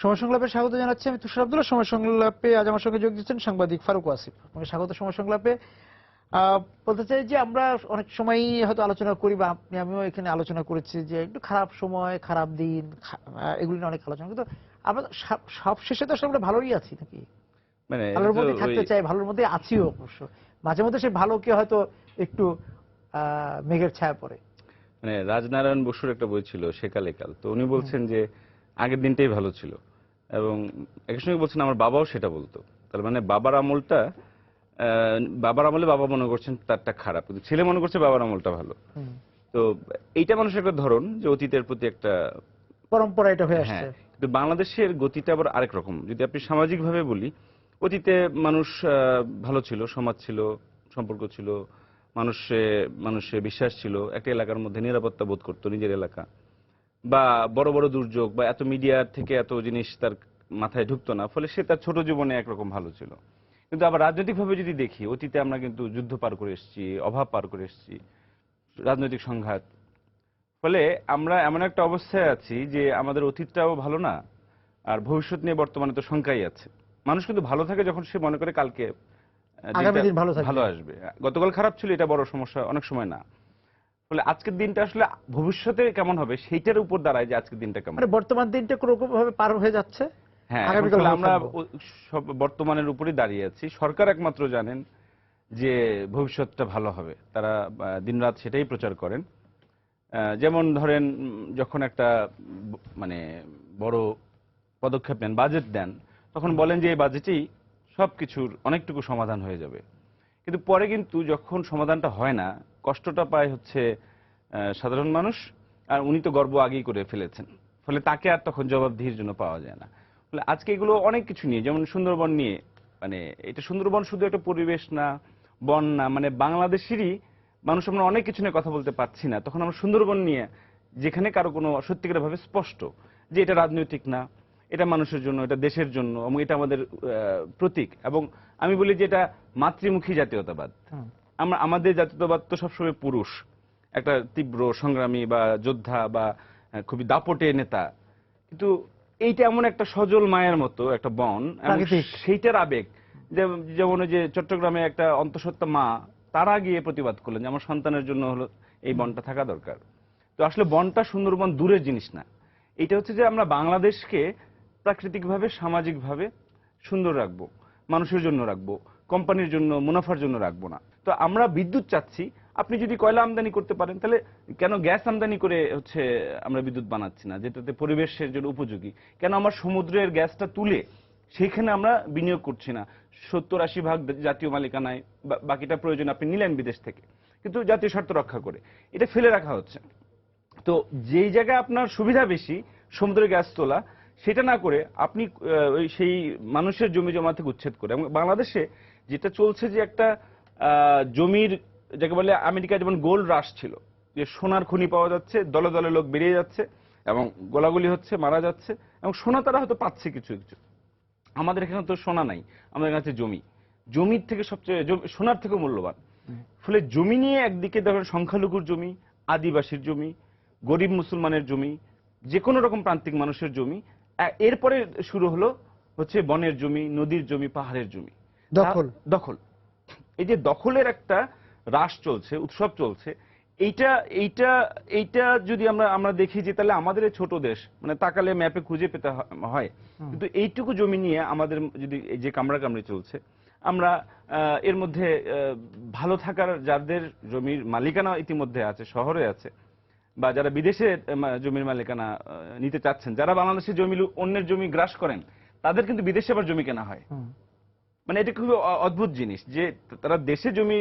সময় সংলাপে স্বাগত জানাচ্ছি আমি তুষার আব্দুল্লাহ। সময় সংলাপে আজ আমার সঙ্গে যোগ দিচ্ছেন সাংবাদিক ফারুক আসিফ। আপনাকে স্বাগত সময় সংলাপে। বলতে চাই যে আমরা অনেক সময় হয়তো আলোচনা করি বা আমিও এখানে আলোচনা করেছি যে একটু খারাপ সময়, খারাপ দিন, এগুলি নিয়ে অনেক আলোচনা, কিন্তু আমরা সব শেষে তো আসলে আমরা ভালোই আছি নাকি? মানে ভালোর মধ্যে থাকতে চাই, ভালোর মধ্যে আছিও অবশ্য। মাঝে মধ্যে সেই ভালোকে হয়তো একটু মেঘের ছায়া পড়ে। মানে রাজনারায়ণ বসুর একটা বই ছিল সেকালে কাল, তো উনি বলছেন যে আগের দিনটাই ভালো ছিল, এবং একই সঙ্গে বলছেন আমার বাবাও সেটা বলতো। তার মানে বাবার আমলটা, বাবার আমলে বাবা মনে করছেন তারটা খারাপ, কিন্তু ছেলে মনে করছে বাবার আমলটা ভালো। তো এইটা মানুষের একটা ধরন যে অতীতের প্রতি একটা পরম্পরা এটা হয়ে আসছে। হ্যাঁ, কিন্তু বাংলাদেশের গতিটা আবার আরেক রকম। যদি আপনি সামাজিকভাবে বলি, অতীতে মানুষ ভালো ছিল, সমাজ ছিল, সম্পর্ক ছিল, মানুষে বিশ্বাস ছিল, একটা এলাকার মধ্যে নিরাপত্তা বোধ করতো নিজের এলাকা, বা বড় বড় দুর্যোগ বা এত মিডিয়ার থেকে এত জিনিস তার মাথায় ঢুকতো না, ফলে সে তার ছোট জীবনে একরকম ভালো ছিল। কিন্তু আবার রাজনৈতিকভাবে যদি দেখি, অতীতে আমরা কিন্তু যুদ্ধ পার করে এসেছি, অভাব পার করে এসেছি, রাজনৈতিক সংঘাত, ফলে আমরা এমন একটা অবস্থায় আছি যে আমাদের অতীতটাও ভালো না, আর ভবিষ্যৎ নিয়ে বর্তমানে তো শঙ্কাই আছে। মানুষ কিন্তু ভালো থাকে যখন সে মনে করে কালকে আগামী দিন ভালো ভালো আসবে। গতকাল খারাপ ছিল, এটা বড় সমস্যা, অনেক সময় না। ফলে আজকের দিনটা আসলে ভবিষ্যতে কেমন হবে সেইটার উপর দাঁড়ায় যে আজকের দিনটা কেমন। মানে বর্তমান দিনটা কোনোরকম ভাবে পার হয়ে যাচ্ছে। হ্যাঁ, আমরা সব বর্তমানের উপরই দাঁড়িয়ে আছি। সরকার একমাত্র জানেন যে ভবিষ্যৎটা ভালো হবে, তারা দিনরাত সেটাই প্রচার করেন। যেমন ধরেন, যখন একটা মানে বড় পদক্ষেপ নেন, বাজেট দেন, তখন বলেন যে এই বাজেটেই সবকিছুর অনেকটুকু সমাধান হয়ে যাবে। কিন্তু পরে কিন্তু যখন সমাধানটা হয় না, কষ্টটা পায় হচ্ছে সাধারণ মানুষ, আর উনি তো গর্ব আগেই করে ফেলেছেন, ফলে তাকে আর তখন জবাবদিহির জন্য পাওয়া যায় না। ফলে আজকে এগুলো অনেক কিছু নিয়ে, যেমন সুন্দরবন নিয়ে, মানে এটা সুন্দরবন শুধু একটা পরিবেশ না, বন না, মানে বাংলাদেশেরই মানুষ, আমরা অনেক কিছু নিয়ে কথা বলতে পারছি না, তখন আমরা সুন্দরবন নিয়ে, যেখানে কারো কোনো সত্যিকার ভাবে স্পষ্ট যে এটা রাজনৈতিক না, এটা মানুষের জন্য, এটা দেশের জন্য, এবং এটা আমাদের প্রতীক। এবং আমি বলি যে এটা মাতৃমুখী জাতীয়তাবাদ। আমাদের জাতীয়তাবাদ তো সবসময় পুরুষ, একটা তীব্র সংগ্রামী বা যোদ্ধা বা খুবই দাপটে নেতা, কিন্তু এইটা এমন একটা সজল মায়ের মতো একটা বন, সেইটার আবেগ। যেমন যে চট্টগ্রামে একটা অন্তঃসত্ত্বা মা, তারা গিয়ে প্রতিবাদ করলেন যে আমার সন্তানের জন্য হলো এই বনটা থাকা দরকার। তো আসলে বনটা, সুন্দরবন দূরের জিনিস না। এটা হচ্ছে যে আমরা বাংলাদেশকে প্রাকৃতিকভাবে, সামাজিকভাবে সুন্দর রাখবো, মানুষের জন্য রাখবো, কোম্পানির জন্য, মুনাফার জন্য রাখবো না। তো আমরা বিদ্যুৎ চাচ্ছি, আপনি যদি কয়লা আমদানি করতে পারেন, তাহলে কেন গ্যাস আমদানি করে হচ্ছে আমরা বিদ্যুৎ বানাচ্ছি না, যেটাতে পরিবেশের জন্য উপযোগী? কেন আমার সমুদ্রের গ্যাসটা তুলে সেখানে আমরা বিনিয়োগ করছি না? 70-80% জাতীয় মালিকানায়, বাকিটা প্রয়োজন আপনি নিলেন বিদেশ থেকে, কিন্তু জাতীয় স্বার্থ রক্ষা করে এটা ফেলে রাখা হচ্ছে। তো যেই জায়গায় আপনার সুবিধা বেশি সমুদ্রের গ্যাস তোলা, সেটা না করে আপনি সেই মানুষের জমি জমা থেকে উচ্ছেদ করে, এবং বাংলাদেশে যেটা চলছে যে একটা জমির, যাকে বলে আমেরিকা যেমন গোল্ড রাশ ছিল, যে সোনার খনি পাওয়া যাচ্ছে, দলে দলে লোক বেরিয়ে যাচ্ছে এবং গোলাগুলি হচ্ছে, মারা যাচ্ছে, এবং সোনা তারা হয়তো পাচ্ছে কিছু কিছু। আমাদের এখানে তো সোনা নাই, আমাদের কাছে জমি, জমির থেকে সবচেয়ে সোনার থেকেও মূল্যবান। ফলে জমি নিয়ে একদিকে ধরেন সংখ্যালঘুর জমি, আদিবাসীর জমি, গরিব মুসলমানের জমি, যে কোনো রকম প্রান্তিক মানুষের জমি, এরপরে শুরু হলো হচ্ছে বনের জমি, নদীর জমি, পাহাড়ের জমি, দখল। এই যে দখলের একটা রাশ চলছে, উৎসব চলছে, এইটা এইটা এইটা যদি আমরা দেখি যে তাহলে আমাদের এই ছোট দেশ, মানে তাকালে ম্যাপে খুঁজে পেতে হয়, কিন্তু এইটুকু জমি নিয়ে আমাদের যদি এই যে কামড়াকামড়ি চলছে, আমরা এর মধ্যে ভালো থাকার, যাদের জমির মালিকানা ইতিমধ্যে আছে, শহরে আছে, বা যারা বিদেশে জমির মালিকানা নিতে চাচ্ছেন, যারা বাংলাদেশের জমি অন্যের জমি গ্রাস করেন, তাদের কিন্তু বিদেশে আবার জমি কেনা হয়। মানে এটা খুবই অদ্ভুত জিনিস যে তারা দেশে জমি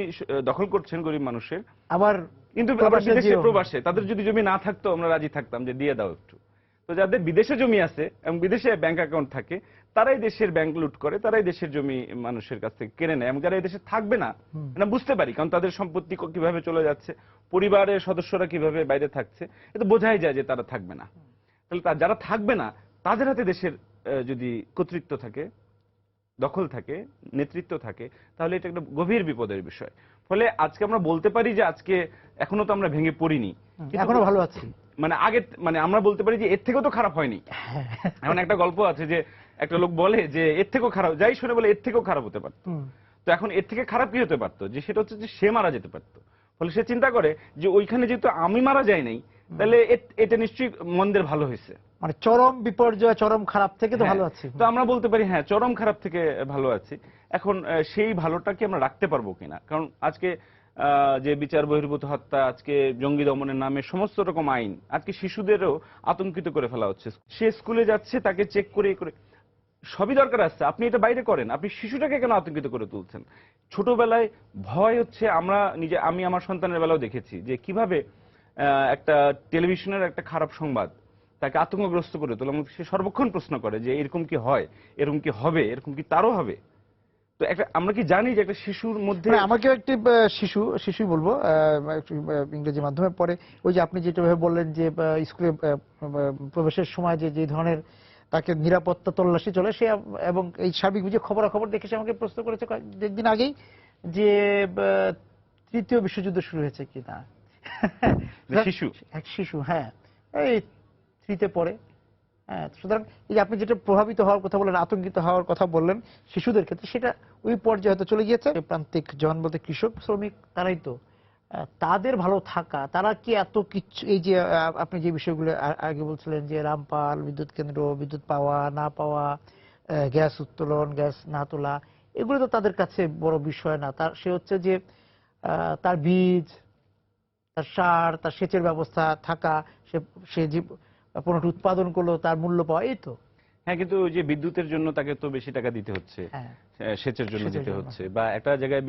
দখল করছেন গরিব মানুষের, আবার কিন্তু বিদেশে প্রবাসে তাদের যদি জমি না থাকতো আমরা রাজি থাকতাম যে দিয়ে দাও একটু। তো যাদের বিদেশে জমি আছে এবং বিদেশে ব্যাংক অ্যাকাউন্ট থাকে, তারাই দেশের ব্যাংক লুট করে, তারাই দেশের জমি মানুষের কাছ থেকে কেড়ে নেয়, এবং যারা এই দেশে থাকবে না, না বুঝতে পারি, কারণ তাদের সম্পত্তি কিভাবে চলে যাচ্ছে, পরিবারের সদস্যরা কিভাবে বাইরে থাকছে, এটা বোঝাই যায় যে তারা থাকবে না। তাহলে যারা থাকবে না তাদের হাতে দেশের যদি কর্তৃত্ব থাকে, দখল থাকে, নেতৃত্ব থাকে, তাহলে এটা একটা গভীর বিপদের বিষয়। ফলে আজকে আমরা বলতে পারি যে আজকে এখনো তো আমরা ভেঙে পড়িনি, কিন্তু এখনো ভালো আছি। মানে আগে মানে আমরা বলতে পারি যে এর থেকেও তো খারাপ হয়নি। এমন একটা গল্প আছে যে একটা লোক বলে যে এর থেকেও খারাপ, যাই শুনে বলে এর থেকেও খারাপ হতে পারতো। তো এখন এর থেকে খারাপ কি হতে পারতো, যে সেটা হচ্ছে যে সে মারা যেতে পারতো। ফলে সে চিন্তা করে যে ওইখানে যেহেতু আমি মারা যাই নাই, তাহলে এটা নিশ্চয়ই মন্দের ভালো হয়েছে। মানে চরম বিপর্যয়, চরম খারাপ থেকে তো ভালো আছি। তো আমরা বলতে পারি হ্যাঁ, চরম খারাপ থেকে ভালো আছি। এখন সেই ভালোটা কি আমরা রাখতে পারবো কিনা? কারণ আজকে যে বিচার বহির্ভূত হত্যা, আজকে জঙ্গি দমনের নামে সমস্ত রকম আইন আজকে শিশুদেরও আতঙ্কিত করে ফেলা হচ্ছে। সে স্কুলে যাচ্ছে, তাকে চেক করে করে সবই দরকার আছে, আপনি এটা বাইরে করেন, আপনি শিশুটাকে কেন আতঙ্কিত করে তুলছেন? ছোটবেলায় ভয় হচ্ছে, আমি আমার সন্তানের বেলাও দেখেছি যে কিভাবে একটা টেলিভিশনের একটা খারাপ সংবাদ তাকে আতঙ্কগ্রস্ত করে তোলে এবং সে সর্বক্ষণ প্রশ্ন করে যে এরকম কি হয়, এরকম কি হবে, এরকম কি তারও হবে। তো আমরা কি জানি যে একটা শিশুর মধ্যে, আমাকেও একটি শিশুই বলবো, একটু ইংরেজি মাধ্যমে পড়ে। ওই যে আপনি যেটা ভাবে বললেন যে স্কুলে প্রবেশের সময় যে যে ধরনের তাকে নিরাপত্তা তল্লাশি চলে, সে এবং এই সার্বিক যে খবরাখবর দেখে সে আমাকে প্রশ্ন করেছে কয়েকদিন আগেই যে তৃতীয় বিশ্বযুদ্ধ শুরু হয়েছে কিনা। এক শিশু, হ্যাঁ, এই 3-তে পড়ে। হ্যাঁ, সুতরাং এই যে আপনি যেটা প্রভাবিত হওয়ার কথা বললেন, আতঙ্কিত হওয়ার কথা বললেন শিশুদের ক্ষেত্রে, সেটা ওই পর্যায়ে হয়তো চলে গিয়েছে। প্রান্তিক জন বলতে কৃষক শ্রমিক, তারাই তো তাদের ভালো থাকা, তারা কি এত কিছু, এই যে আপনি যে বিষয়গুলো আগে বলছিলেন যে রামপাল বিদ্যুৎ কেন্দ্র, বিদ্যুৎ পাওয়া না পাওয়া, গ্যাস উত্তোলন, গ্যাস না তোলা, এগুলো তো তাদের কাছে বড় বিষয় না। সে হচ্ছে যে তার বীজ, তার সার, তার সেচের ব্যবস্থা থাকা, সে যে পণ্যটি উৎপাদন করলো তার মূল্য পাওয়া, এই তো। হ্যাঁ, কিন্তু ওই যে বিদ্যুতের জন্য তাকে তো বেশি টাকা দিতে হচ্ছে, সেচের জন্য দিতে হচ্ছে, বা একটা জায়গায়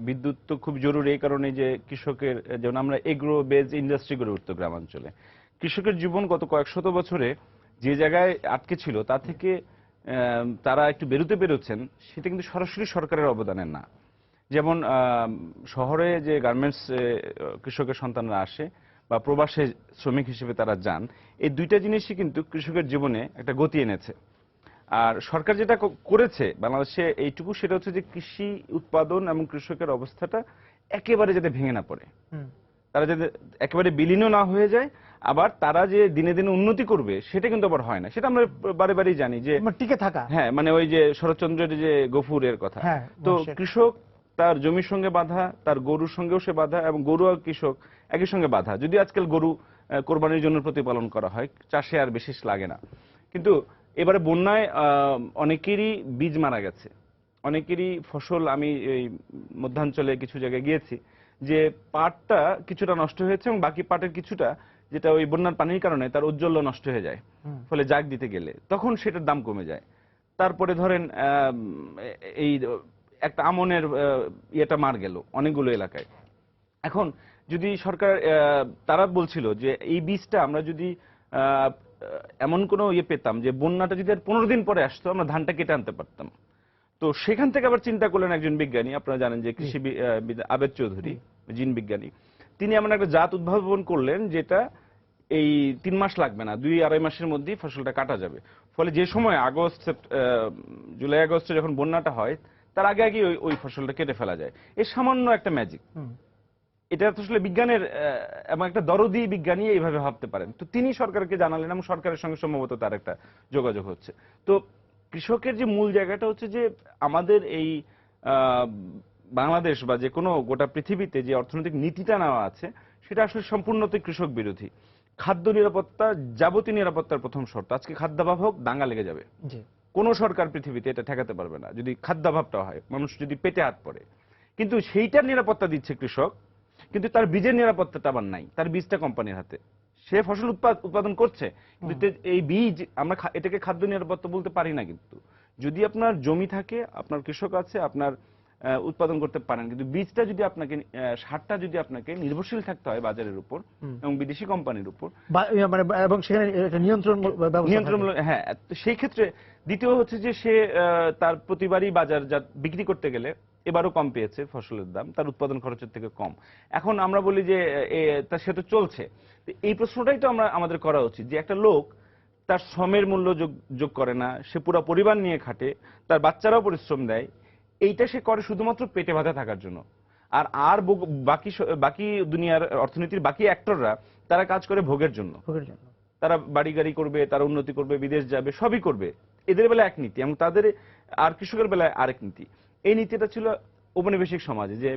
বিদ্যুৎ তো খুব জরুরি। এই কারণে যে কৃষকের, যেমন আমরা এগ্রো বেজ ইন্ডাস্ট্রি গড়ে উঠতো গ্রামাঞ্চলে, কৃষকের জীবন গত কয়েক শত বছরে যে জায়গায় আটকে ছিল তা থেকে তারা একটু বেরোচ্ছেন, সেটা কিন্তু সরাসরি সরকারের অবদানের না। যেমন শহরে যে গার্মেন্টস কৃষকের সন্তানরা আসে বা প্রবাসে শ্রমিক হিসেবে তারা যান, এই দুইটা জিনিসই কিন্তু কৃষকের জীবনে একটা গতি এনেছে। আর সরকার যেটা করেছে বাংলাদেশে এইটুকু, সেটা হচ্ছে যে কৃষি উৎপাদন এবং কৃষকের অবস্থাটা একেবারে যাতে ভেঙে না পড়ে, তারা যাতে একেবারে বিলীনও না হয়ে যায়, আবার তারা যে দিনে দিনে উন্নতি করবে সেটা কিন্তু আবার হয় না। সেটা আমরা বারে বারেই জানি যে টিকে থাকা, হ্যাঁ, মানে ওই যে শরৎচন্দ্রের যে গফুরের কথা। তো কৃষক তার জমির সঙ্গে বাধা, তার গরুর সঙ্গেও সে বাধা, এবং গরু আর কৃষক একই সঙ্গে বাধা। যদি আজকাল গরু কোরবানির জন্য প্রতিপালন করা হয়, চাষে আর বিশেষ লাগে না, কিন্তু এবারে বন্যায় অনেকেরই বীজ মারা গেছে, অনেকেরই ফসল, আমি এই মধ্যাঞ্চলে কিছু জায়গায় গিয়েছি যে পাটটা কিছুটা নষ্ট হয়েছে এবং বাকি পাটের কিছুটা, যেটা ওই বন্যার পানির কারণে তার ঔজ্জ্বল্য নষ্ট হয়ে যায়, ফলে জাগ দিতে গেলে তখন সেটার দাম কমে যায়। তারপরে ধরেন এই একটা আমনের ইয়েটা মার গেল অনেকগুলো এলাকায়। এখন যদি সরকার, তারা বলছিল যে এই বীজটা আমরা যদি এমন কোনো ইয়ে পেতাম যে বন্যাটা যদি আর 15 দিন পরে আসতো, আমরা ধানটা কেটে আনতে পারতাম। তো সেখান থেকে আবার চিন্তা করলেন একজন বিজ্ঞানী, আপনারা জানেন যে কৃষি আবেদ চৌধুরী, জিন বিজ্ঞানী, তিনি এমন একটা জাত উদ্ভাবন করলেন যেটা এই 3 মাস লাগবে না, 2-2.5 মাসের মধ্যেই ফসলটা কাটা যাবে। ফলে যে সময় জুলাই আগস্টে যখন বন্যাটা হয়, তার আগে আগে ওই ফসলটা কেটে ফেলা যায়। এই সামান্য একটা ম্যাজিক, এটা আসলে বিজ্ঞানের এবং একটা দরদি বিজ্ঞানী এইভাবে ভাবতে পারেন। তো তিনি সরকারকে জানালেন এবং সরকারের সঙ্গে সম্ভবত তার একটা যোগাযোগ হচ্ছে। তো কৃষকের যে মূল জায়গাটা হচ্ছে যে আমাদের এই বাংলাদেশ বা যে কোনো গোটা পৃথিবীতে যে অর্থনৈতিক নীতিটা নেওয়া আছে, সেটা আসলে সম্পূর্ণতই কৃষক বিরোধী। খাদ্য নিরাপত্তা যাবতীয় নিরাপত্তার প্রথম শর্ত। আজকে খাদ্যাভাব হোক, দাঙ্গা লেগে যাবে। কোন সরকার পৃথিবীতে এটা ঠেকাতে পারবে না যদি খাদ্যাভাবটা হয়, মানুষ যদি পেটে হাত পড়ে। কিন্তু সেইটার নিরাপত্তা দিচ্ছে কৃষক, কিন্তু তার বীজের নিরাপত্তাটা আবার নাই, তার বীজটা কোম্পানির হাতে। সে ফসল উৎপাদন করছে, কিন্তু এই বীজ, আমরা এটাকে খাদ্য নিরাপত্তা বলতে পারি না। কিন্তু যদি আপনার জমি থাকে, আপনার কৃষক আছে, আপনার উৎপাদন করতে পারেন, কিন্তু বীজটা যদি আপনাকে, সারটা যদি আপনাকে নির্ভরশীল থাকতে হয় বাজারের উপর এবং বিদেশি কোম্পানির উপর, এবং সেখানে নিয়ন্ত্রণ, হ্যাঁ, সেই ক্ষেত্রে দ্বিতীয় হচ্ছে যে সে তার প্রতিবারই বাজারজাত বিক্রি করতে গেলে এবারও কম পেয়েছে ফসলের দাম, তার উৎপাদন খরচের থেকে কম। এখন আমরা বলি যে সে তো চলছে। এই প্রশ্নটাই তো আমাদের করা উচিত যে একটা লোক তার শ্রমের মূল্য যোগ করে না, সে পুরো পরিবার নিয়ে খাটে, তার বাচ্চারাও পরিশ্রম দেয়, এইটা সে করে শুধুমাত্র পেটে ভাতে থাকার জন্য। আর আর বাকি বাকি দুনিয়ার অর্থনীতির বাকি অ্যাক্টররা তারা কাজ করে ভোগের জন্য। তারা বাড়ি গাড়ি করবে, তারা উন্নতি করবে, বিদেশ যাবে, সবই করবে। এদের বেলায় এক নীতি এবং তাদের আর কৃষকের বেলায় আরেক নীতি। এই নীতিটা ছিল ঔপনিবেশিক সমাজে, যে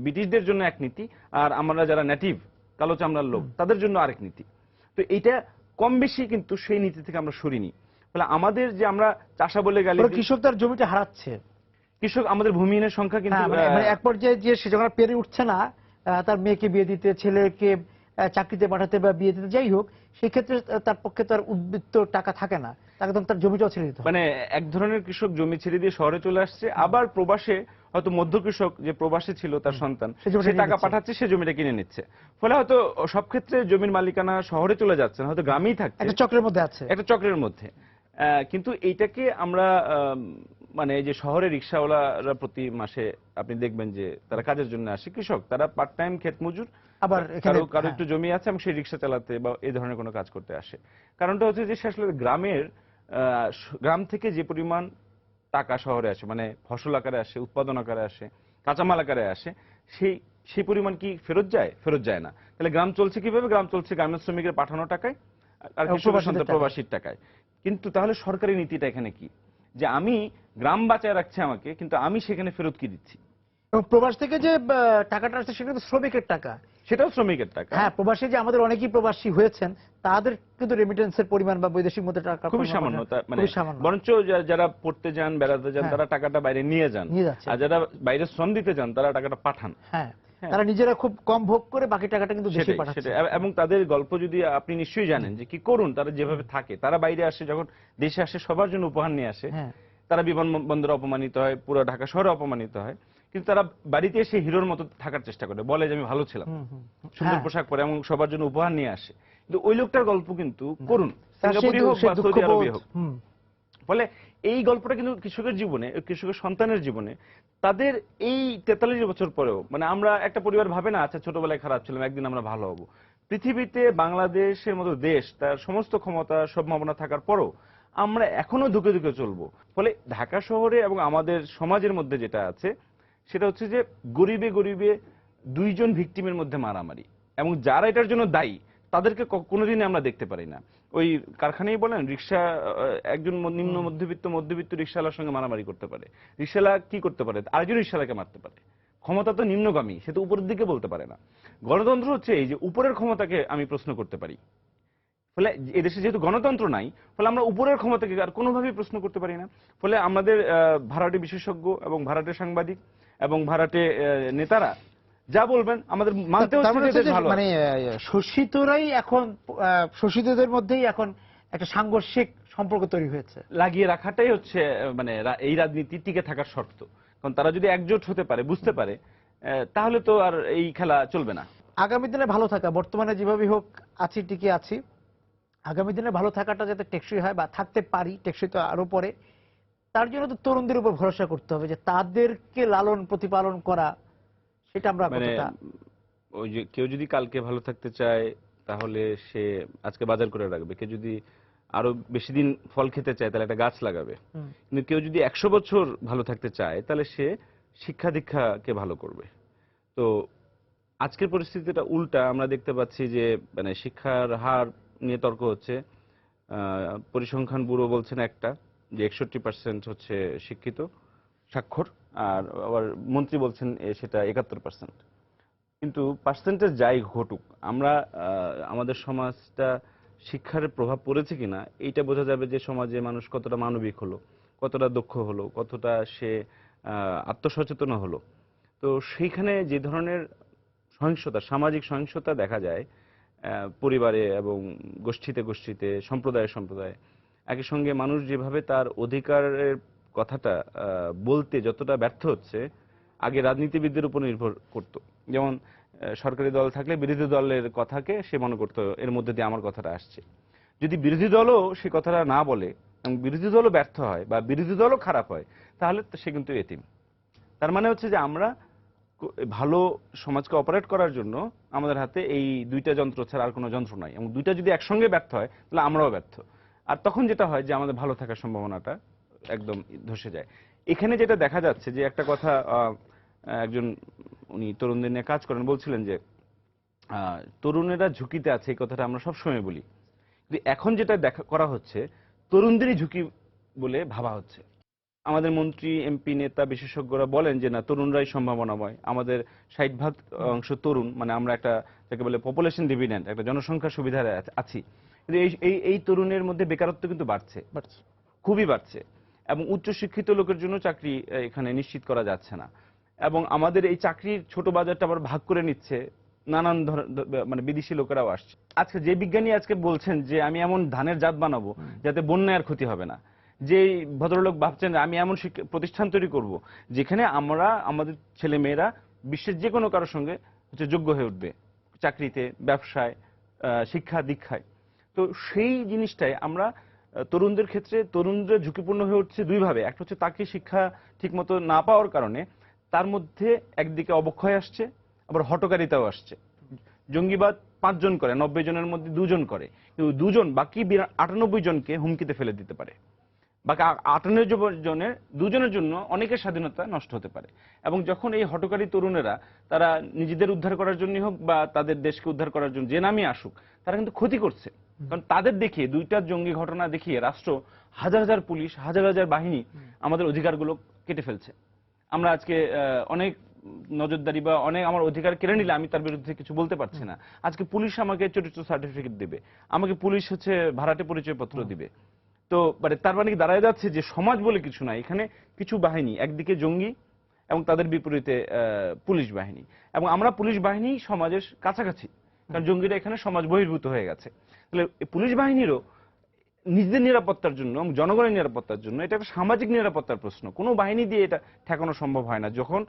ব্রিটিশদের জন্য এক নীতি আর আমরা যারা নেটিভ কালো চামড়ার লোক তাদের জন্য আরেক নীতি। তো এইটা কম বেশি কিন্তু সেই নীতি থেকে আমরা সরিনি। ফলে আমাদের যে আমরা চাষা বলে গালি, কৃষক তার জমিটা হারাচ্ছে, কৃষক আমাদের ভূমিহীনের সংখ্যা কিন্তু এক পর্যায়ে যে সে যখন পেরে উঠছে না, তার মেয়েকে বিয়ে দিতে, ছেলেকে চাকরিতে পাঠাতে বা বিয়ে দিতে, যাই হোক, সেই ক্ষেত্রে তার পক্ষে তার উদ্বৃত্ত টাকা থাকে না, তাকে তখন তার জমিটাও ছেড়ে দিতে হয়। মানে এক ধরনের কৃষক জমি ছেড়ে দিয়ে শহরে চলে আসছে, আবার প্রবাসে হয়তো মধ্য কৃষক যে প্রবাসে ছিল তার সন্তান সে টাকা পাঠাচ্ছে, সে জমিটা কিনে নিচ্ছে। ফলে হয়তো সব ক্ষেত্রে জমির মালিকানা শহরে চলে যাচ্ছে না, হয়তো গ্রামেই থাকছে, একটা চক্রের মধ্যে আছে, একটা চক্রের মধ্যে। কিন্তু এইটাকে আমরা মানে যে শহরে রিক্সাওয়ালারা প্রতি মাসে আপনি দেখবেন যে তারা কাজের জন্য আসে, কৃষক তারা পার্ট টাইম ক্ষেত মজুর, আবার কারো একটু জমি আছে এবং সেই রিক্সা চালাতে বা এই ধরনের কোনো কাজ করতে আসে। কারণটা হচ্ছে যে সে আসলে গ্রাম থেকে যে পরিমাণ টাকা শহরে আসে, মানে ফসল আকারে আসে, উৎপাদন আকারে আসে, কাঁচামাল আকারে আসে, সেই পরিমাণ কি ফেরত যায়? ফেরত যায় না। তাহলে গ্রাম চলছে কিভাবে? গ্রাম চলছে গার্মেন্টস শ্রমিকের পাঠানো টাকায় আর প্রবাসীর টাকায়। কিন্তু তাহলে সরকারি নীতিটা এখানে কি? যে আমি গ্রাম বাঁচায় রাখছে আমাকে, কিন্তু আমি সেখানে ফেরত কি দিচ্ছি? এবং প্রবাস থেকে যে টাকাটা আসছে সেটা কিন্তু শ্রমিকের টাকা, সেটাও শ্রমিকের টাকা। হ্যাঁ, প্রবাসী যে আমাদের অনেকেই প্রবাসী হয়েছেন, তাদের কিন্তু রেমিটেন্সের পরিমাণ বা বৈদেশিক মুদ্রা টাকা খুবই সামান্য। মানে বরঞ্চ যারা পড়তে যান, বেড়াতে যান, তারা টাকাটা বাইরে নিয়ে যান, আর যারা বাইরে শ্রম দিতে যান তারা টাকাটা পাঠান। হ্যাঁ, তারা নিজেরা খুব কম ভোগ করে বাকি টাকাটা কিন্তু দেশে পাঠাচ্ছে। এবং তাদের গল্প যদি আপনি নিশ্চয়ই জানেন যে কি করুন তারা যেভাবে থাকে, তারা বাইরে আসে, যখন দেশে আসে সবার জন্য উপহার নিয়ে আসে, তারা বিমানবন্দরে অপমানিত হয়, পুরো ঢাকা শহরে অপমানিত হয়, কিন্তু তারা বাড়িতে এসে হিরোর মতো থাকার চেষ্টা করে, বলে যে আমি ভালো ছিলাম, সুন্দর পোশাক পরে এবং সবার জন্য উপহার নিয়ে আসে। কিন্তু ওই লোকটার গল্প কিন্তু করুন, সিঙ্গাপুরে হোক বা সৌদি আরবে হোক। ফলে এই গল্পটা কিন্তু কৃষকের জীবনে, কৃষকের সন্তানের জীবনে, তাদের এই 43 বছর পরেও, মানে আমরা একটা পরিবার ভাবে না আচ্ছা ছোটবেলায় খারাপ ছিলাম, একদিন আমরা ভালো হব। পৃথিবীতে বাংলাদেশের মতো দেশ, তার সমস্ত ক্ষমতা সম্ভাবনা থাকার পরও আমরা এখনো ধুকে ধুকে চলবো। ফলে ঢাকা শহরে এবং আমাদের সমাজের মধ্যে যেটা আছে সেটা হচ্ছে যে গরিবে গরিবে দুইজন ভিকটিমের মধ্যে মারামারি, এবং যারা এটার জন্য দায়ী তাদেরকে কোনোদিনই আমরা দেখতে পারি না। ওই কারখানায় বলেন রিক্সা, একজন নিম্ন মধ্যবিত্ত রিক্সাওয়ালার সঙ্গে মারামারি করতে পারে, রিক্সাওয়ালা কি করতে পারে? আরেকজন রিক্সাওয়ালাকে মারতে পারে। ক্ষমতা তো নিম্নগামী, সে তো উপরের দিকে বলতে পারে না। গণতন্ত্র হচ্ছে এই যে উপরের ক্ষমতাকে আমি প্রশ্ন করতে পারি। ফলে এদেশে যেহেতু গণতন্ত্র নাই, ফলে আমরা উপরের ক্ষমতাকে আর কোনোভাবেই প্রশ্ন করতে পারি না। ফলে আমাদের ভাড়াটে বিশেষজ্ঞ এবং ভাড়াটে সাংবাদিক এবং ভাড়াটে নেতারা যা বলবেন আমাদের মানতে হচ্ছে। মানে শোষিতরাই এখন, শোষিতদের মধ্যেই এখন একটা সাংঘর্ষিক সম্পর্ক তৈরি হয়েছে। লাগিয়ে রাখাটাই হচ্ছে মানে এই রাজনীতি টিকে থাকার শর্ত। কারণ তারা যদি একজোট হতে পারে, বুঝতে পারে, তাহলে তো আর এই খেলা চলবে না। আগামী দিনে ভালো থাকা, বর্তমানে যেভাবে হোক আছি, টিকে আছি, আগামী দিনে ভালো থাকাটা যাতে টেকসই হয় বা থাকতে পারি, টেকসই তো আরো পরে, তার জন্য তো তরুণদের উপর ভরসা করতে হবে যে তাদেরকে লালন প্রতিপালন করা, সেটা আমরা মানে ওই যে কেউ যদি কালকে ভালো থাকতে চায় তাহলে সে আজকে বাজার করে রাখবে, কেউ যদি আরো বেশি দিন ফল খেতে চায় তাহলে একটা গাছ লাগাবে, কিন্তু কেউ যদি 100 বছর ভালো থাকতে চায় তাহলে সে শিক্ষা দীক্ষাকে ভালো করবে। তো আজকের পরিস্থিতিটা উল্টা, আমরা দেখতে পাচ্ছি যে মানে শিক্ষার হার নিয়ে তর্ক হচ্ছে। পরিসংখ্যান ব্যুরো বলছেন একটা যে 61% হচ্ছে শিক্ষিত স্বাক্ষর, আর আবার মন্ত্রী বলছেন সেটা 71%। কিন্তু পার্সেন্টেজ যাই ঘটুক, আমরা আমাদের সমাজটা শিক্ষার প্রভাব পড়েছে কিনা এইটা বোঝা যাবে যে সমাজে মানুষ কতটা মানবিক হলো, কতটা দক্ষ হলো, কতটা সে আত্মসচেতন হলো। তো সেইখানে যে ধরনের সহিংসতা, সামাজিক সহিংসতা দেখা যায় পরিবারে এবং গোষ্ঠীতে সম্প্রদায়ে, একই সঙ্গে মানুষ যেভাবে তার অধিকারের কথাটা বলতে যতটা ব্যর্থ হচ্ছে, আগে রাজনীতিবিদদের উপর নির্ভর করত। যেমন সরকারি দল থাকলে বিরোধী দলের কথাকে সে মনে করতো এর মধ্যে দিয়ে আমার কথাটা আসছে। যদি বিরোধী দলও সে কথাটা না বলে এবং বিরোধী দলও ব্যর্থ হয় বা বিরোধী দলও খারাপ হয়, তাহলে সে কিন্তু এতিম। তার মানে হচ্ছে যে আমরা ভালো সমাজকে অপারেট করার জন্য আমাদের হাতে এই দুইটা যন্ত্র ছাড়া আর কোনো যন্ত্র নাই, এবং দুইটা যদি একসঙ্গে ব্যর্থ হয় তাহলে আমরাও ব্যর্থ। আর তখন যেটা হয় যে আমাদের ভালো থাকার সম্ভাবনাটা একদম ধসে যায়। এখানে যেটা দেখা যাচ্ছে যে একটা কথা একজন উনি তরুণদের নিয়ে কাজ করেন বলছিলেন যে তরুণেরা ঝুঁকিতে আছে, এই কথাটা আমরা সবসময় বলি, কিন্তু এখন যেটা দেখা করা হচ্ছে তরুণদেরই ঝুঁকি বলে ভাবা হচ্ছে। আমাদের মন্ত্রী, এমপি, নেতা, বিশেষজ্ঞরা বলেন যে না, তরুণরাই সম্ভাবনাময়। আমাদের 60% অংশ তরুণ, মানে আমরা একটা যাকে বলে পপুলেশন ডিভিডেন্ড, একটা জনসংখ্যা সুবিধায় আছি। কিন্তু এই তরুণের মধ্যে বেকারত্ব কিন্তু বাড়ছে, খুবই বাড়ছে, এবং উচ্চশিক্ষিত লোকের জন্য চাকরি এখানে নিশ্চিত করা যাচ্ছে না। এবং আমাদের এই চাকরির ছোট বাজারটা আবার ভাগ করে নিচ্ছে নানান মানে বিদেশি লোকেরাও আসছে। আজকে যে বিজ্ঞানী আজকে বলছেন যে আমি এমন ধানের জাত বানাবো যাতে বন্যায় আর ক্ষতি হবে না, যে ভদ্রলোক ভাবছেন আমি এমন প্রতিষ্ঠান তৈরি করব যেখানে আমরা আমাদের ছেলে মেয়েরা বিশ্বের যে কোনো কারোর সঙ্গে যোগ্য হয়ে উঠবে, চাকরিতে, ব্যবসায়, শিক্ষা দীক্ষায়। তো সেই জিনিসটাই আমরা তরুণদের ক্ষেত্রে, তরুণদের ঝুঁকিপূর্ণ হয়ে উঠছে দুইভাবে। একটা হচ্ছে তাকে শিক্ষা ঠিকমতো না পাওয়ার কারণে তার মধ্যে একদিকে অবক্ষয় আসছে, আবার হটকারিতাও আসছে। জঙ্গিবাদ 5 জন করে, 90 জনের মধ্যে 2 জন করে, কিন্তু 2 জন বাকি 98 জনকে হুমকিতে ফেলে দিতে পারে। বাকি 98 জনের 2 জনের জন্য অনেকের স্বাধীনতা নষ্ট হতে পারে। এবং যখন এই হটকারী তরুণেরা তারা নিজেদের উদ্ধার করার জন্য হোক বা তাদের দেশকে উদ্ধার করার জন্য যে নামই আসুক, তারা কিন্তু ক্ষতি করছে। কারণ তাদের দেখিয়ে, 2টা জঙ্গি ঘটনা দেখিয়ে রাষ্ট্র হাজার হাজার পুলিশ, হাজার হাজার বাহিনী আমাদের অধিকারগুলো কেটে ফেলছে। আমরা আজকে অনেক নজরদারি বা অনেক আমার অধিকার কেড়ে নিলে আমি তার বিরুদ্ধে কিছু বলতে পারছি না। আজকে পুলিশ আমাকে চরিত্র সার্টিফিকেট দেবে, আমাকে পুলিশ ভাড়াটে পরিচয়পত্র দিবে। তো মানে তার মানে কি দাঁড়ায় যাচ্ছে যে সমাজ বলে কিছু নাই, এখানে কিছু বাহিনী, একদিকে জঙ্গি এবং তাদের বিপরীতে পুলিশ বাহিনী, এবং আমরা পুলিশ বাহিনী সমাজের কাছাকাছি, কারণ জঙ্গিরা এখানে সমাজ বহির্ভূত হয়ে গেছে। তাহলে পুলিশ বাহিনীরও নিজেদের নিরাপত্তার জন্য এবং জনগণের নিরাপত্তার জন্য এটা একটা সামাজিক নিরাপত্তার প্রশ্ন। কোনো বাহিনী দিয়ে এটা ঠেকানো সম্ভব হয় না। যখন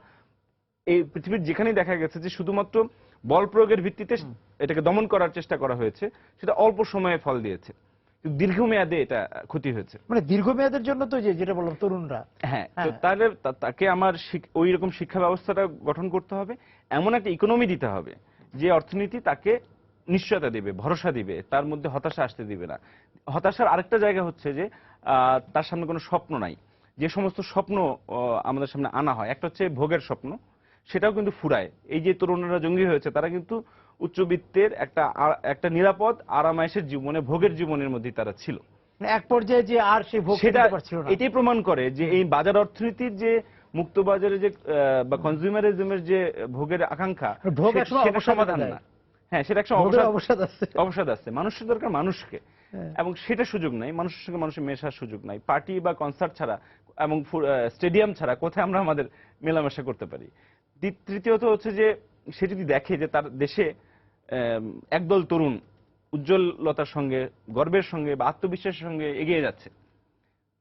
এই পৃথিবীর যেখানেই দেখা গেছে যে শুধুমাত্র বল প্রয়োগের ভিত্তিতে এটাকে দমন করার চেষ্টা করা হয়েছে, সেটা অল্প সময়ে ফল দিয়েছে, কিন্তু দীর্ঘমেয়াদে এটা ক্ষতি হয়েছে। মানে দীর্ঘমেয়াদের জন্য তো যেটা বললাম তরুণরা, হ্যাঁ, তো তাহলে তাকে আমার ওই রকম শিক্ষা ব্যবস্থাটা গঠন করতে হবে, এমন একটা ইকোনমি দিতে হবে যে অর্থনীতি তাকে নিশ্চয়তা দিবে, ভরসা দিবে, তার মধ্যে হতাশা আসতে দিবে না। হতাশার আরেকটা জায়গা হচ্ছে যে তার সামনে কোনো স্বপ্ন নাই। যে সমস্ত স্বপ্ন আমাদের সামনে আনা হয়, একটা হচ্ছে ভোগের স্বপ্ন, সেটাও কিন্তু ফুরায়। এই যে তরুণরা জঙ্গি হয়েছে তারা কিন্তু উচ্চবিত্তের একটা নিরাপদ আরামায়েশের জীবনে, ভোগের জীবনের মধ্যে তারা ছিল। এক পর্যায়ে যে আর সেই ভোগ সেটা খেতে পারছিল না। এটাই প্রমাণ করে যে এই বাজার অর্থনীতির যে মুক্ত বাজারে যে বা কনজিউমারিজমের যে ভোগের আকাঙ্ক্ষা, ভোগ সেটা সমাধান না। হ্যাঁ, সেটা একটা অবসাদ আছে। মানুষের দরকার মানুষকে, এবং সেটা সুযোগ নাই। মানুষের সঙ্গে মানুষের মেশার সুযোগ নাই। পার্টি বা কনসার্ট ছাড়া এবং স্টেডিয়াম ছাড়া কোথায় আমরা আমাদের মেলামেশা করতে পারি? তৃতীয়ত হচ্ছে যে সে যদি দেখে যে তার দেশে একদল তরুণ উজ্জ্বলতার সঙ্গে, গর্বের সঙ্গে বা আত্মবিশ্বাসের সঙ্গে এগিয়ে যাচ্ছে,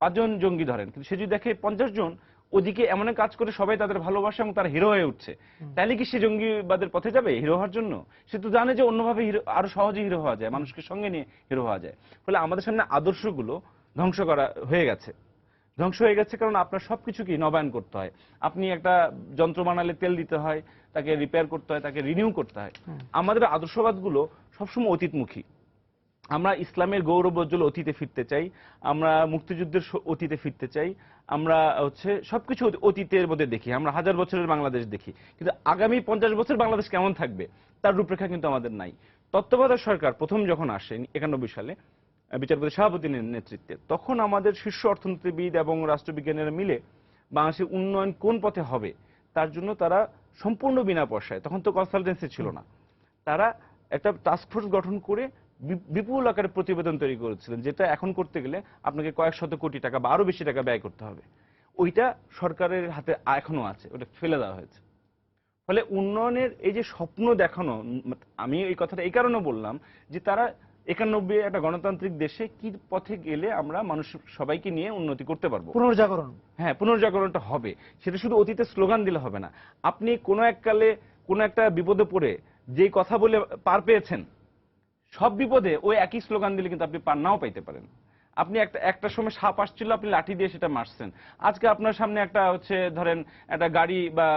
5 জন জঙ্গি ধরেন, কিন্তু সে যদি দেখে 50 জন ওদিকে এমন কাজ করে সবাই তাদের ভালোবাসে এবং তারা হিরো হয়ে উঠছে, তাহলে কি সে জঙ্গিবাদের পথে যাবে হিরো হওয়ার জন্য? সে তো জানে যে অন্যভাবে আরো সহজে হিরো হওয়া যায়, মানুষকে সঙ্গে নিয়ে হিরো হওয়া যায়। ফলে আমাদের সামনে আদর্শগুলো ধ্বংস হয়ে গেছে কারণ আপনার সবকিছুকে নবায়ন করতে হয়। আপনি একটা যন্ত্র বানালে তেল দিতে হয়, তাকে রিপেয়ার করতে হয়, তাকে রিনিউ করতে হয়। আমাদের আদর্শবাদগুলো সবসময় অতীতমুখী। আমরা ইসলামের গৌরবোজ্জ্বল অতীতে ফিরতে চাই, আমরা মুক্তিযুদ্ধের অতীতে ফিরতে চাই, আমরা সবকিছু অতীতের মধ্যে দেখি। আমরা 1000 বছরের বাংলাদেশ দেখি, কিন্তু আগামী 50 বছর বাংলাদেশ কেমন থাকবে তার রূপরেখা কিন্তু আমাদের নাই। তত্ত্বাবধায়ক সরকার প্রথম যখন আসে 91 সালে বিচারপতি শাহাবুদ্দিনের নেতৃত্বে, তখন আমাদের শীর্ষ অর্থনীতিবিদ এবং রাষ্ট্রবিজ্ঞানীরা মিলে বাংলাদেশের উন্নয়ন কোন পথে হবে তার জন্য তারা সম্পূর্ণ বিনা পয়সায়, তখন তো কনসালটেন্সি ছিল না, তারা একটা টাস্কফোর্স গঠন করে বিপুল আকারে প্রতিবেদন তৈরি করেছিলেন, যেটা এখন করতে গেলে আপনাকে কয়েক শত কোটি টাকা বা আরো বেশি টাকা ব্যয় করতে হবে। ওইটা সরকারের হাতে এখনো আছে, ওটা ফেলে দেওয়া হয়েছে। ফলে উন্নয়নের এই যে স্বপ্ন দেখানো, আমি এই কথাটা এই কারণে বললাম যে তারা 91 একটা গণতান্ত্রিক দেশে কি পথে গেলে আমরা মানুষ সবাইকে নিয়ে উন্নতি করতে পারবো, পুনর্জাগরণ। হ্যাঁ, পুনর্জাগরণটা হবে। সেটা শুধু অতীতে স্লোগান দিলে হবে না। আপনি কোনো এককালে কোনো একটা বিপদে পড়ে যে কথা বলে পার পেয়েছেন, সব বিপদে ওই একই স্লোগান দিলে কিন্তু আপনি পার নাও পাইতে পারেন। আপনি একটা সময় সাপ আসছিল, আপনি লাঠি দিয়ে সেটা মারছেন। আজকে আপনার সামনে একটা ধরেন একটা গাড়ি বা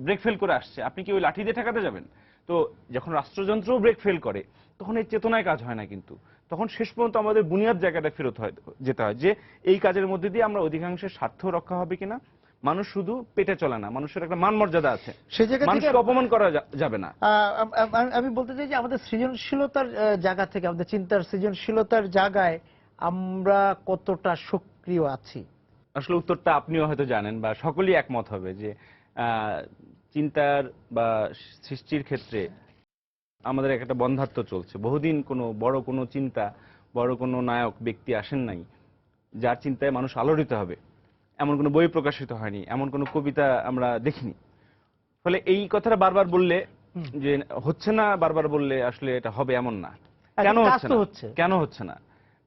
ব্রেক ফেল করে আসছে, আপনি কি ওই লাঠি দিয়ে ঠেকাতে যাবেন? তো যখন রাষ্ট্রযন্ত্র ব্রেক ফেল করে তখন এই চেতনায় কাজ হয় না। কিন্তু তখন শেষ পর্যন্ত আমাদের বুনিয়াদ জায়গাটা ফেরত যেতে হয় যে এই কাজের মধ্যে দিয়ে আমরা অধিকাংশের স্বার্থ রক্ষা হবে কিনা। মানুষ শুধু পেটে চলে না, মানুষের একটা মান মর্যাদা আছে, সেই জায়গা থেকে মানুষকে অপমান করা যাবে না। আমি বলতে চাই যে আমাদের সৃজনশীলতার জায়গা থেকে, আমাদের চিন্তার সৃজনশীলতার জায়গায় আমরা কতটা সক্রিয় আছি। আসলে উত্তরটা আপনিও হয়তো জানেন বা সকলেই একমত হবে যে চিন্তার বা সৃষ্টির ক্ষেত্রে আমাদের একটা বন্ধাত্ব চলছে। বহুদিন কোনো বড় কোনো চিন্তা, বড় কোনো নায়ক ব্যক্তি আসেন নাই যার চিন্তায় মানুষ আলোড়িত হবে, এমন কোনো বই প্রকাশিত হয়নি, এমন কোনো কবিতা আমরা দেখিনি। ফলে এই কথাটা বারবার বললে যে হচ্ছে না, বারবার বললে আসলে এটা হবে এমন না। কেন হচ্ছে না? কেন হচ্ছে না?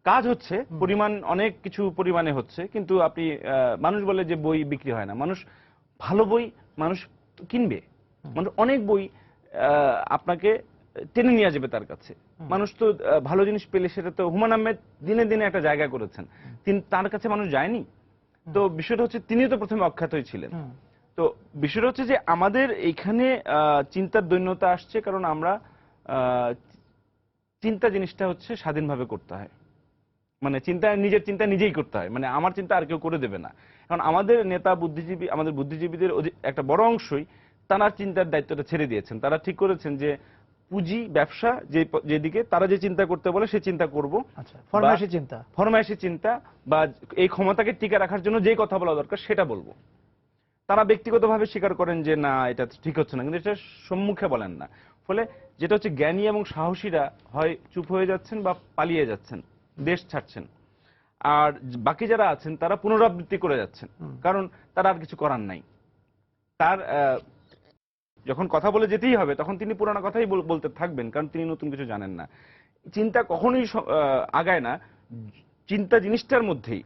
কাজ হচ্ছে, পরিমাণ অনেক কিছু পরিমাণে হচ্ছে, কিন্তু আপনি মানুষ বলে যে বই বিক্রি হয় না। মানুষ ভালো বই মানুষ কিনবে, মানুষ অনেক বই আপনাকে টেনে নিয়ে যাবে তার কাছে। মানুষ তো ভালো জিনিস পেলে সেটা তো হুমায়ূন আহমেদ দিনে দিনে একটা জায়গা করেছেন, তার কাছে মানুষ যায়নি। তো বিষয়টা হচ্ছে তিনিও তো প্রথমে অখ্যাতই ছিলেন। তো বিষয়টা হচ্ছে যে আমাদের এইখানে চিন্তার দৈন্যতা আসছে কারণ আমরা চিন্তা জিনিসটা হচ্ছে স্বাধীনভাবে করতে হয়, মানে চিন্তা নিজের চিন্তা নিজেই করতে হয়, মানে আমার চিন্তা আর কেউ করে দেবে না। কারণ আমাদের নেতা বুদ্ধিজীবী, আমাদের বুদ্ধিজীবীদের একটা বড় অংশই তারা চিন্তার দায়িত্বটা ছেড়ে দিয়েছেন। তারা ঠিক করেছেন যে পুঁজি ব্যবসা যেদিকে তারা যে চিন্তা করতে বলে সে চিন্তা করব, ফরমায়েশি চিন্তা বা এই ক্ষমতাকে টিকে রাখার জন্য যেই কথা বলা দরকার সেটা বলবো। তারা ব্যক্তিগতভাবে স্বীকার করেন যে না এটা ঠিক হচ্ছে না, কিন্তু এটা সম্মুখে বলেন না। ফলে যেটা হচ্ছে জ্ঞানী এবং সাহসীরা হয় চুপ হয়ে যাচ্ছেন বা পালিয়ে যাচ্ছেন, দেশ ছাড়ছেন, আর বাকি যারা আছেন তারা পুনরাবৃত্তি করে যাচ্ছেন, কারণ তারা আর কিছু করার নাই। তার যখন কথা বলে যেতেই হবে তখন তিনি পুরানো কথাই বলতে থাকবেন, কারণ তিনি নতুন কিছু জানেন না। চিন্তা কখনোই আগায় না চিন্তা জিনিসটার মধ্যেই।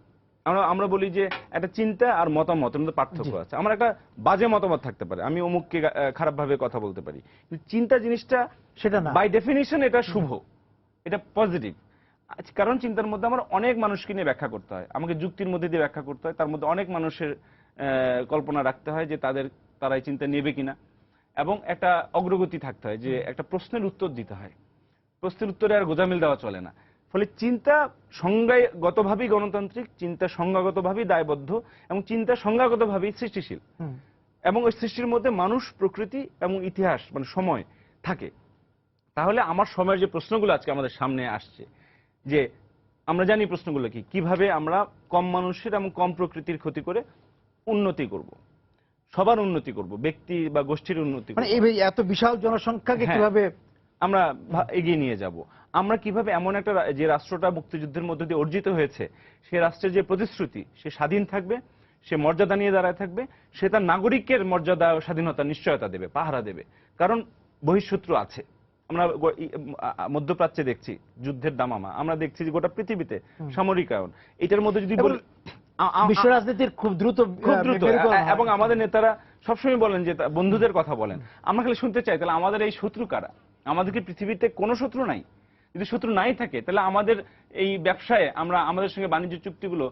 আমরা বলি যে একটা চিন্তা আর মতামত এর মধ্যে পার্থক্য আছে। আমার একটা বাজে মতামত থাকতে পারে, আমি অমুককে খারাপভাবে কথা বলতে পারি, কিন্তু চিন্তা জিনিসটা সেটা না, বাই ডেফিনিশন এটা শুভ, এটা পজিটিভ। কারণ চিন্তার মধ্যে আমার অনেক মানুষকে নিয়ে ব্যাখ্যা করতে হয়, আমাকে যুক্তির মধ্যে দিয়ে ব্যাখ্যা করতে হয়, তার মধ্যে অনেক মানুষের কল্পনা রাখতে হয় যে তারা এই চিন্তা নেবে কিনা, এবং একটা অগ্রগতি থাকতে হয়, যে একটা প্রশ্নের উত্তর দিতে হয়, প্রশ্নের উত্তরে আর গোজামিল দেওয়া চলে না। ফলে চিন্তা সংজ্ঞাগতভাবেই গণতান্ত্রিক, চিন্তা সংজ্ঞাগতভাবেই দায়বদ্ধ, এবং চিন্তা সংজ্ঞাগতভাবেই সৃষ্টিশীল, এবং ওই সৃষ্টির মধ্যে মানুষ, প্রকৃতি এবং ইতিহাস মানে সময় থাকে। তাহলে আমার সময়ের যে প্রশ্নগুলো আজকে আমাদের সামনে আসছে, যে আমরা জানি প্রশ্নগুলো কি, কিভাবে আমরা কম মানুষের এবং কম প্রকৃতির ক্ষতি করে উন্নতি করব, সবার উন্নতি করব, ব্যক্তি বা গোষ্ঠীর উন্নতি করব, মানে এই এত বিশাল জনসংখ্যাকে কিভাবে আমরা এগিয়ে নিয়ে যাব, আমরা কিভাবে এমন একটা যে রাষ্ট্রটা মুক্তিযুদ্ধের মধ্যে দিয়ে অর্জিত হয়েছে সে রাষ্ট্রের যে প্রতিশ্রুতি, সে স্বাধীন থাকবে, সে মর্যাদা নিয়ে দাঁড়ায় থাকবে, সে তার নাগরিকের মর্যাদা ও স্বাধীনতা নিশ্চয়তা দেবে, পাহারা দেবে। কারণ বহিঃশত্রু আছে, আমরা মধ্যপ্রাচ্যে দেখছি যুদ্ধের দামামা, আমরা দেখছি যে গোটা পৃথিবীতে সামরিকায়ন, এটার মধ্যে যদি বলি বিশ্ব রাজনীতির খুব দ্রুত, এবং আমাদের নেতারা সবসময় বলেন যে বন্ধুদের কথা বলেন। আমরা খালি শুনতে চাই তাহলে আমাদের এই শত্রু কারা? আমাদেরকে পৃথিবীতে কোনো শত্রু নাই? যদি শত্রু নাই থাকে তাহলে আমাদের এই ব্যবসায় আমাদের সঙ্গে বাণিজ্য চুক্তিগুলো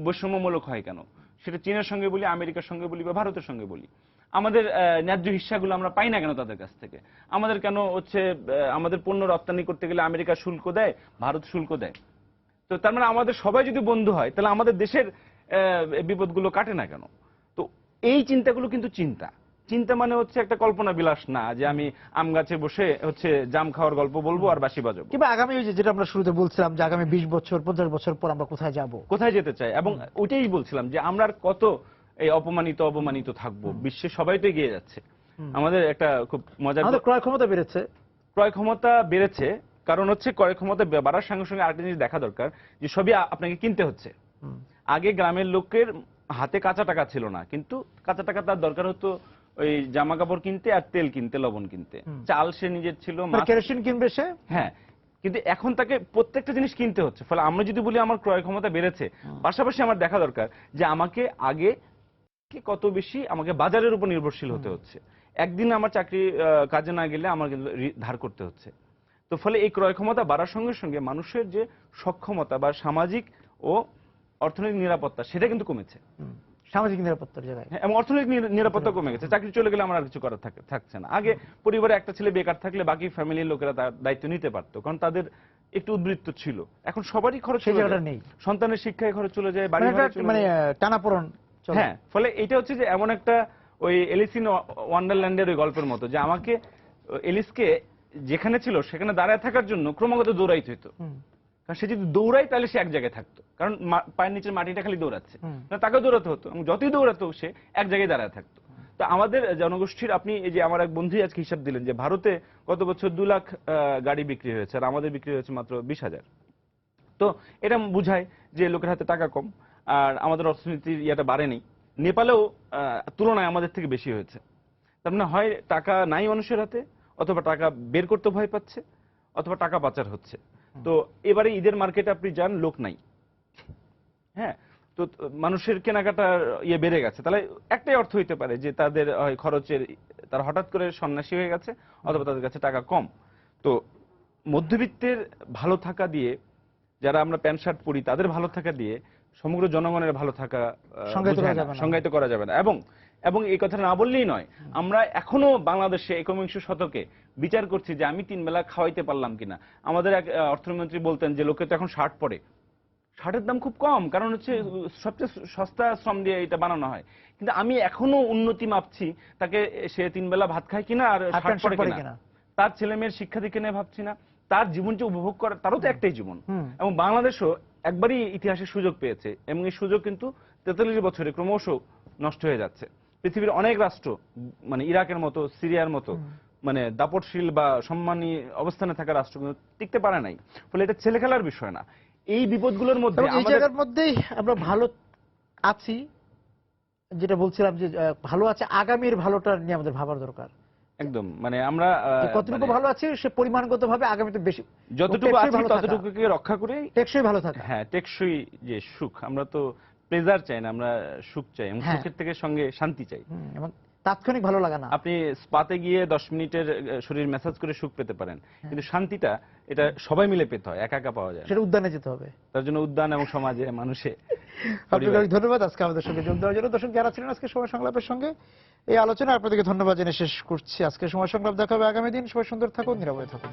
বৈষম্যমূলক হয় কেন? সেটা চীনের সঙ্গে বলি, আমেরিকার সঙ্গে বলি বা ভারতের সঙ্গে বলি, আমাদের ন্যায্য হিস্সাগুলো আমরা পাই না কেন তাদের কাছ থেকে? আমাদের কেন হচ্ছে আমাদের পণ্য রপ্তানি করতে গেলে আমেরিকা শুল্ক দেয়, ভারত শুল্ক দেয়? তো তার মানে আমাদের সবাই যদি বন্ধু হয় তাহলে আমাদের দেশের বিপদগুলো কাটে না কেন? তো এই চিন্তাগুলো কিন্তু চিন্তা মানে হচ্ছে একটা কল্পনা বিলাস না, যে আমি আম গাছে বসে হচ্ছে জাম খাওয়ার গল্প বলবো আর বাঁশি বাজাবো। কিংবা আগামী যেটা আমরা শুরুতে বলছিলাম যে আগামী 20 বছর 50 বছর পর আমরা কোথায় যাব, কোথায় যেতে চাই, এবং ওইটাই বলছিলাম যে আমরা কত এই অপমানিত থাকবো। বিশ্বে সবাই তো এগিয়ে যাচ্ছে। আমাদের একটা খুব মজার, ক্রয় ক্ষমতা বেড়েছে, কারণ হচ্ছে ক্রয় ক্ষমতা বাড়ার সঙ্গে সঙ্গে আরেকটা জিনিস দেখা দরকার, যে সবই আপনাকে কিনতে হচ্ছে। আগে গ্রামের লোকের হাতে কাঁচা টাকা ছিল না, কিন্তু কাঁচা টাকা তার দরকার হতো ওই জামা কাপড় কিনতে আর তেল কিনতে, লবণ কিনতে, চাল সে নিজের ছিল, কেরোসিন কিনবে সে, হ্যাঁ, কিন্তু এখন তাকে প্রত্যেকটা জিনিস কিনতে হচ্ছে। ফলে আমরা যদি বলি আমার ক্রয় ক্ষমতা বেড়েছে, পাশাপাশি আমার দেখা দরকার যে আমাকে আগে কত বেশি আমাকে বাজারের উপর নির্ভরশীল হতে হচ্ছে। একদিন আমার চাকরি কাজে না গেলে আমার কিন্তু ধার করতে হচ্ছে। তো ফলে এই ক্রয় ক্ষমতা বাড়ার সঙ্গে সঙ্গে মানুষের যে সক্ষমতা বা সামাজিক ও অর্থনৈতিক নিরাপত্তা সেটা কিন্তু কমেছে। সামাজিক নিরাপত্তার জায়গায়। হ্যাঁ, এবং অর্থনৈতিক নিরাপত্তা কমে গেছে। চাকরি চলে গেলে আমার আর কিছু করার থাকছে না। আগে পরিবারে একটা ছেলে বেকার থাকলে বাকি ফ্যামিলির লোকেরা তার দায়িত্ব নিতে পারতো, কারণ তাদের একটু উদ্বৃত্ত ছিল। এখন সবারই খরচ সেই চলে জায়গাটা যায়। নেই, সন্তানের শিক্ষায় খরচ চলে যায়, বাড়ি মানে ভাড়া একটা চলে মানে যায়। টানাপোড়েন চলে। হ্যাঁ, ফলে এটা হচ্ছে যে এমন একটা ওই এলিস ইন ওয়ান্ডারল্যান্ডের ওই গল্পের মতো, যে আমাকে এলিসকে যেখানে ছিল সেখানে দাঁড়ায় থাকার জন্য ক্রমাগত দৌড়াইতে হতো। কারণ সে যদি দৌড়ায় তাহলে সে এক জায়গায় থাকতো, কারণ পায়ের নিচের মাটিটা খালি দৌড়াচ্ছে না, তাকেও দৌড়াতে হতো, এবং যতই দৌড়াতো সে এক জায়গায় দাঁড়ায় থাকতো। তো আমাদের জনগোষ্ঠীর, আপনি এই যে আমার এক বন্ধু আজকে হিসাব দিলেন যে ভারতে গত বছর 2 লাখ গাড়ি বিক্রি হয়েছে, আর আমাদের বিক্রি হয়েছে মাত্র 20,000। তো এটা বুঝায় যে লোকের হাতে টাকা কম, আর আমাদের অর্থনীতির ইয়েটা বাড়েনি। নেপালেও তুলনায় আমাদের থেকে বেশি হয়েছে। তার মানে হয় টাকা নাই মানুষের হাতে, অথবা টাকা বের করতে ভয় পাচ্ছে, অথবা টাকা পাচার হচ্ছে। তো এবারে ঈদের মার্কেটে আপনি যান, লোক নাই। হ্যাঁ, তো মানুষের কেনাকাটার ইয়ে বেড়ে গেছে। তাহলে একটাই অর্থ হইতে পারে যে তাদের খরচের, তারা হঠাৎ করে সন্ন্যাসী হয়ে গেছে, অথবা তাদের কাছে টাকা কম। তো মধ্যবিত্তের ভালো থাকা দিয়ে, যারা আমরা প্যান্ট শার্ট পরি তাদের ভালো থাকা দিয়ে সমগ্র জনগণের ভালো থাকা সংজ্ঞায়িত করা যাবে না। এবং এই কথা না বললেই নয়, আমরা এখনো বাংলাদেশে 21শ শতকে বিচার করছি যে আমি 3 বেলা খাওয়াইতে পারলাম কিনা। আমাদের এক অর্থমন্ত্রী বলতেন যে লোকে তো এখন শার্ট পরে, শার্টের দাম খুব কম, কারণ হচ্ছে সবচেয়ে সস্তা শ্রম দিয়ে এটা বানানো হয়। কিন্তু আমি এখনো উন্নতি মাপছি তাকে, সে 3 বেলা ভাত খায় কিনা আর শার্ট পরে কিনা, তার ছেলে মেয়ের শিক্ষা দিকে নিয়ে ভাবছি না, তার জীবনটা উপভোগ করা, তারও তো একটাই জীবন। এবং বাংলাদেশও একবারই ইতিহাসে সুযোগ পেয়েছে, এবং এই সুযোগ কিন্তু 43 বছরে ক্রমশ নষ্ট হয়ে যাচ্ছে। পৃথিবীর অনেক রাষ্ট্র, মানে ইরাকের মতো, সিরিয়ার মতো, মানে দাপটশীল বা সম্মানী অবস্থানে থাকা রাষ্ট্র কিন্তু টিকতে পারে নাই। ফলে এটা ছেলে খেলার বিষয় না। এই বিপদগুলোর মধ্যে এই জায়গার মধ্যেই আমরা ভালো আছি, যেটা বলছিলাম যে ভালো আছে, আগামীর ভালোটা নিয়ে আমাদের ভাবার দরকার। একদম, মানে আমরা কতটুকু ভালো আছি সে পরিমাণগতভাবে আগামীতে বেশি, যতটুকু আছি ততটুকুকে রক্ষা করে টেকসই ভালো থাকা। হ্যাঁ, টেকসই যে সুখ, আমরা তো প্লেজার চাই না, আমরা সুখ চাই, এবং সুখের থেকে সঙ্গে শান্তি চাই। এবং তাৎক্ষণিক ভালো লাগা না। আপনি স্পাতে গিয়ে 10 মিনিটের শরীর ম্যাসাজ করে সুখ পেতে পারেন, কিন্তু শান্তিটা এটা সবাই মিলে পেতে হয়, একা একা পাওয়া যায় না। সেটা উদ্যানে যেতে হবে। তার জন্য উদ্যান এবং সমাজে, মানুষে। আপনাকে অনেক ধন্যবাদ আজকে আমাদের সঙ্গে যোগ দেওয়ার জন্য। দর্শক যারা ছিলেন আজকে সময় সংলাপের সঙ্গে এই আলোচনা, আপনাদেরকে ধন্যবাদ জেনে শেষ করছি। আজকে সময় সংলাপ দেখা হবে আগামী দিন। সবাই সুন্দর থাকুন, নিরাপদে থাকুন।